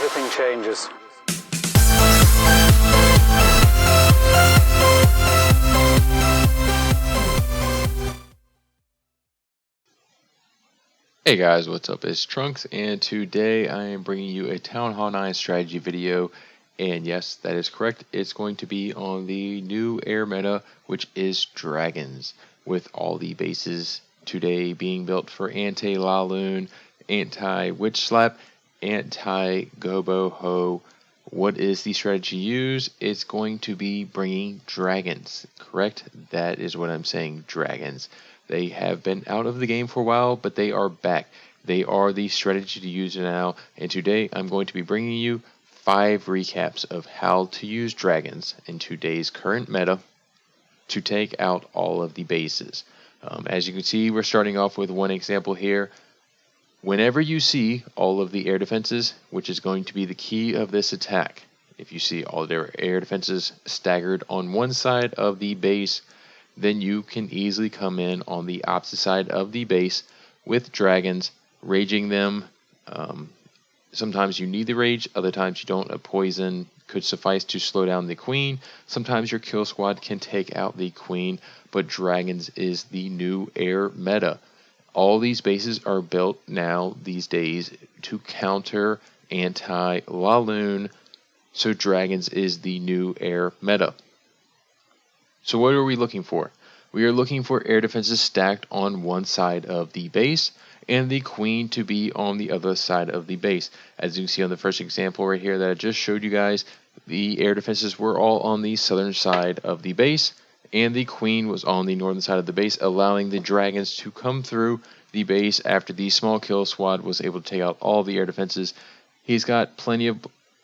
everything changes. Hey guys, what's up? It's Trunks, and today I am bringing you a Town Hall 9 strategy video. And yes, that is correct. It's going to be on the new air meta, which is dragons, with all the bases today being built for anti-laloon, anti-witch slap, anti-gobo ho. What is the strategy used? It's going to be bringing dragons, correct? That is what I'm saying, dragons. They have been out of the game for a while, but they are back. They are the strategy to use now, and today I'm going to be bringing you 5 recaps of how to use dragons in today's current meta to take out all of the bases. As you can see, we're starting off with one example here. Whenever you see all of the air defenses, which is going to be the key of this attack, if you see all their air defenses staggered on one side of the base, then you can easily come in on the opposite side of the base with dragons, raging them. Sometimes you need the rage, other times you don't. A poison could suffice to slow down the queen. Sometimes your kill squad can take out the queen, but dragons is the new air meta. All these bases are built now these days to counter anti-laloon, so dragons is the new air meta. So what are we looking for? We are looking for air defenses stacked on one side of the base and the queen to be on the other side of the base. As you can see on the first example right here that I just showed you guys, the air defenses were all on the southern side of the base and the queen was on the northern side of the base, allowing the dragons to come through the base after the small kill squad was able to take out all the air defenses. He's got plenty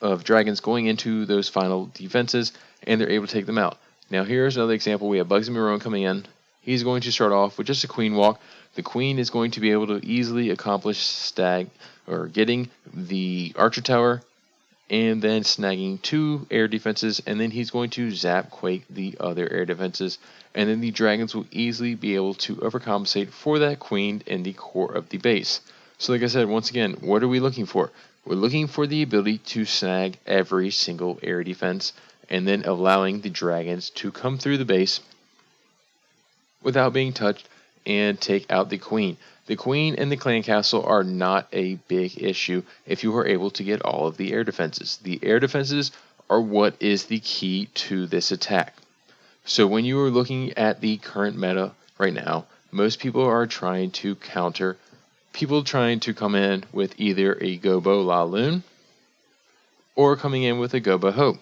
of dragons going into those final defenses, and they're able to take them out. Now here's another example. We have Bugsy Marone coming in. He's going to start off with just a queen walk. The queen is going to be able to easily accomplish getting the archer tower and then snagging 2 air defenses, and then he's going to zap quake the other air defenses, and then the dragons will easily be able to overcompensate for that queen in the core of the base. So like I said, once again, what are we looking for? We're looking for the ability to snag every single air defense and then allowing the dragons to come through the base without being touched and take out the queen. The queen and the clan castle are not a big issue if you are able to get all of the air defenses. The air defenses are what is the key to this attack. So when you are looking at the current meta right now, most people are trying to counter people trying to come in with either a gobo laloon or coming in with a gobo ho.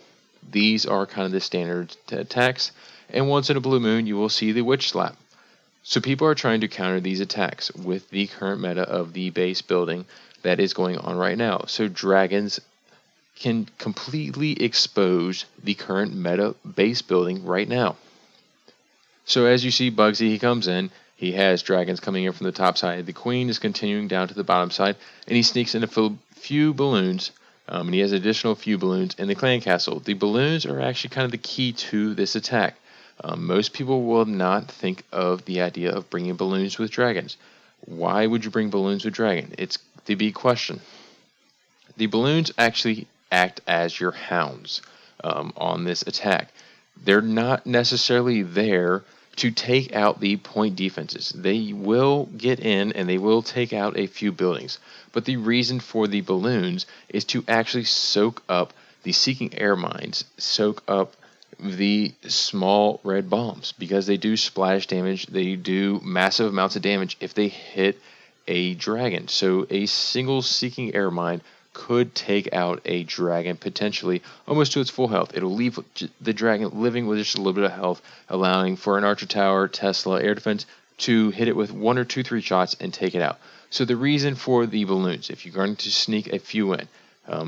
These are kind of the standard attacks, and once in a blue moon you will see the witch slap. So people are trying to counter these attacks with the current meta of the base building that is going on right now. So dragons can completely expose the current meta base building right now. So as you see Bugsy, he comes in, he has dragons coming in from the top side, the queen is continuing down to the bottom side, and he sneaks in a few balloons. And he has additional few balloons in the clan castle. The balloons are actually kind of the key to this attack. Most people will not think of the idea of bringing balloons with dragons. Why would you bring balloons with dragon? It's the big question. The balloons actually act as your hounds on this attack. They're not necessarily there to take out the point defenses. They will get in and they will take out a few buildings. But the reason for the balloons is to actually soak up the seeking air mines, soak up the small red bombs, because they do splash damage. They do massive amounts of damage if they hit a dragon. So a single seeking air mine could take out a dragon potentially almost to its full health. It'll leave the dragon living with just a little bit of health, allowing for an archer tower, Tesla, air defense to hit it with 1 or 2, 3 shots and take it out. So the reason for the balloons, if you're going to sneak a few in,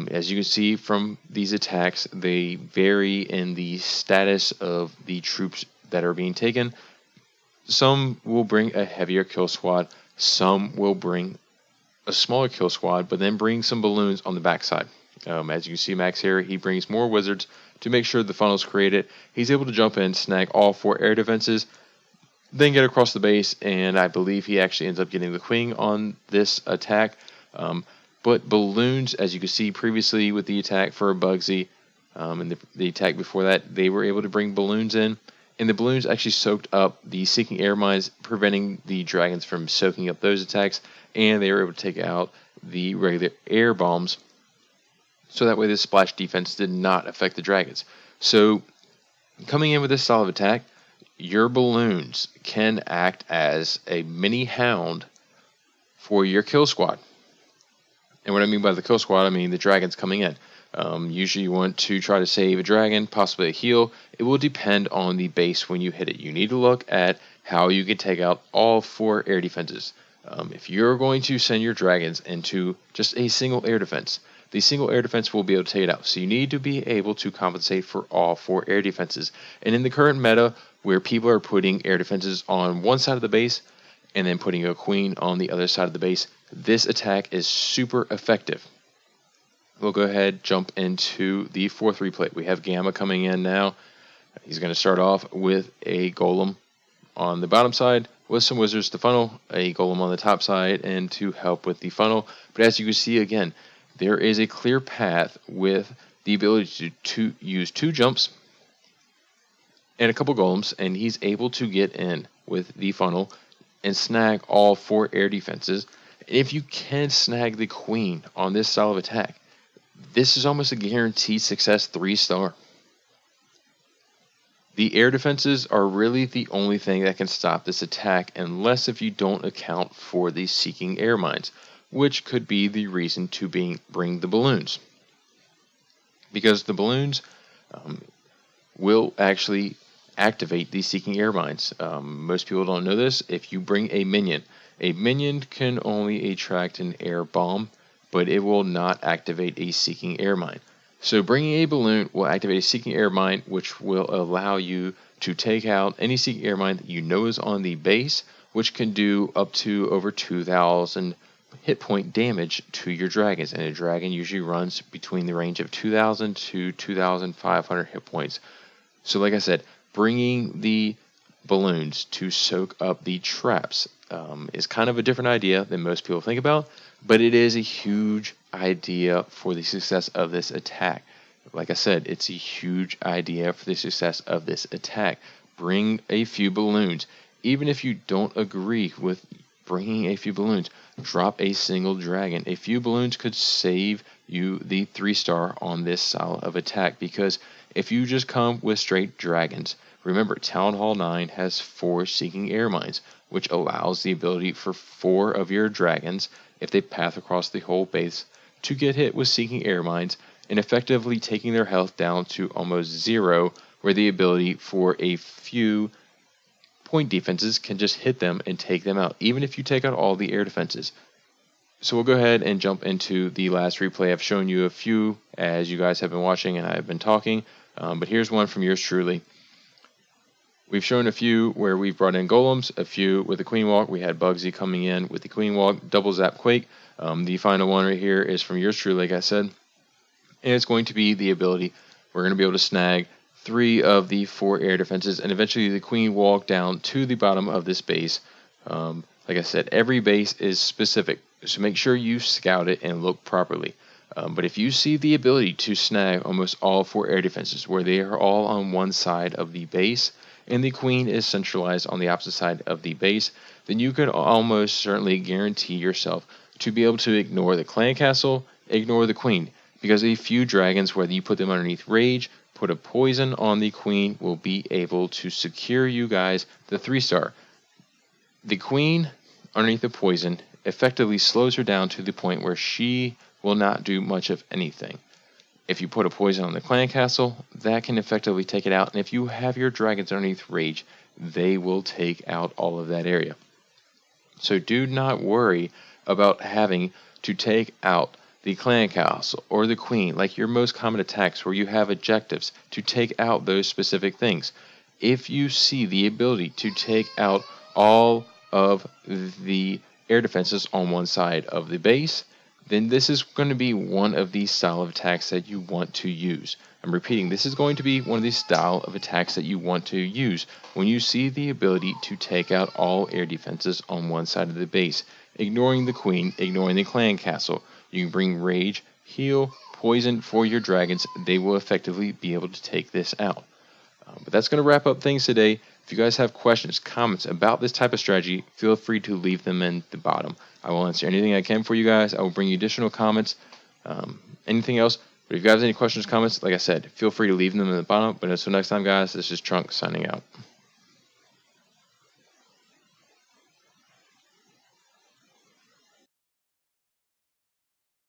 as you can see from these attacks, they vary in the status of the troops that are being taken. Some will bring a heavier kill squad, some will bring a smaller kill squad, but then bring some balloons on the backside. As you can see Max here, he brings more wizards to make sure the funnel's created. He's able to jump in, snag all 4 air defenses, then get across the base, and I believe he actually ends up getting the queen on this attack. But balloons, as you can see previously with the attack for Bugsy, and the attack before that, they were able to bring balloons in, and the balloons actually soaked up the Seeking Air Mines, preventing the dragons from soaking up those attacks, and they were able to take out the regular air bombs, so that way the splash defense did not affect the dragons. So coming in with this style of attack, your balloons can act as a mini hound for your kill squad. And what I mean by the kill squad, I mean the dragons coming in. Usually you want to try to save a dragon, possibly a heal. It will depend on the base when you hit it. You need to look at how you can take out all 4 air defenses. If you're going to send your dragons into just a single air defense, the single air defense will be able to take it out. So you need to be able to compensate for all 4 air defenses. And in the current meta, where people are putting air defenses on one side of the base and then putting a queen on the other side of the base, this attack is super effective. We'll go ahead, jump into the 4th replay. We have Gamma coming in now. He's going to start off with a golem on the bottom side with some wizards to funnel, a golem on the top side, and to help with the funnel. But as you can see again, there is a clear path with the ability to use 2 jumps and a couple golems, and he's able to get in with the funnel and snag all 4 air defenses. And if you can snag the queen on this style of attack, this is almost a guaranteed success 3-star. The air defenses are really the only thing that can stop this attack, unless if you don't account for the Seeking Air Mines, which could be the reason to bring the balloons. Because the balloons will actually activate the Seeking Air Mines. Most people don't know this. If you bring a minion can only attract an air bomb, but it will not activate a Seeking Air Mine. So bringing a balloon will activate a Seeking Air Mine, which will allow you to take out any Seeking Air Mine that you know is on the base, which can do up to over 2,000 hit point damage to your dragons. And a dragon usually runs between the range of 2,000 to 2,500 hit points. So like I said, bringing the balloons to soak up the traps is kind of a different idea than most people think about, but it is a huge idea for the success of this attack. Like I said, it's a huge idea for the success of this attack. Bring a few balloons. Even if you don't agree with bringing a few balloons, drop a single dragon. A few balloons could save you the 3-star on this style of attack, because if you just come with straight dragons, remember Town Hall 9 has 4 Seeking Air Mines, which allows the ability for 4 of your dragons, if they path across the whole base, to get hit with Seeking Air Mines, and effectively taking their health down to almost 0, where the ability for a few point defenses can just hit them and take them out, even if you take out all the air defenses. So we'll go ahead and jump into the last replay. I've shown you a few as you guys have been watching and I've been talking, but here's one from yours truly. We've shown a few where we've brought in golems, a few with the Queen Walk. We had Bugsy coming in with the Queen Walk, double zap Quake. The final one right here is from yours truly, like I said. And it's going to be the ability, we're going to be able to snag 3 of the 4 air defenses, and eventually the Queen Walk down to the bottom of this base. Like I said, every base is specific, so make sure you scout it and look properly. But if you see the ability to snag almost all 4 air defenses, where they are all on one side of the base, and the queen is centralized on the opposite side of the base, then you could almost certainly guarantee yourself to be able to ignore the clan castle, ignore the queen, because a few dragons, whether you put them underneath rage, put a poison on the queen, will be able to secure you guys the 3-star. The queen underneath the poison effectively slows her down to the point where she will not do much of anything. If you put a poison on the clan castle, that can effectively take it out, and if you have your dragons underneath rage, they will take out all of that area. So do not worry about having to take out the clan castle or the queen, like your most common attacks where you have objectives to take out those specific things. If you see the ability to take out all of the air defenses on one side of the base, then this is going to be one of these style of attacks that you want to use. I'm repeating, this is going to be one of these style of attacks that you want to use when you see the ability to take out all air defenses on one side of the base, ignoring the queen, ignoring the clan castle. You can bring Rage, Heal, Poison for your dragons. They will effectively be able to take this out. But that's going to wrap up things today. If you guys have questions, comments about this type of strategy, feel free to leave them in the bottom. I will answer anything I can for you guys. I will bring you additional comments, anything else. But if you guys have any questions, comments, like I said, feel free to leave them in the bottom. But until next time, guys, this is Trunk signing out.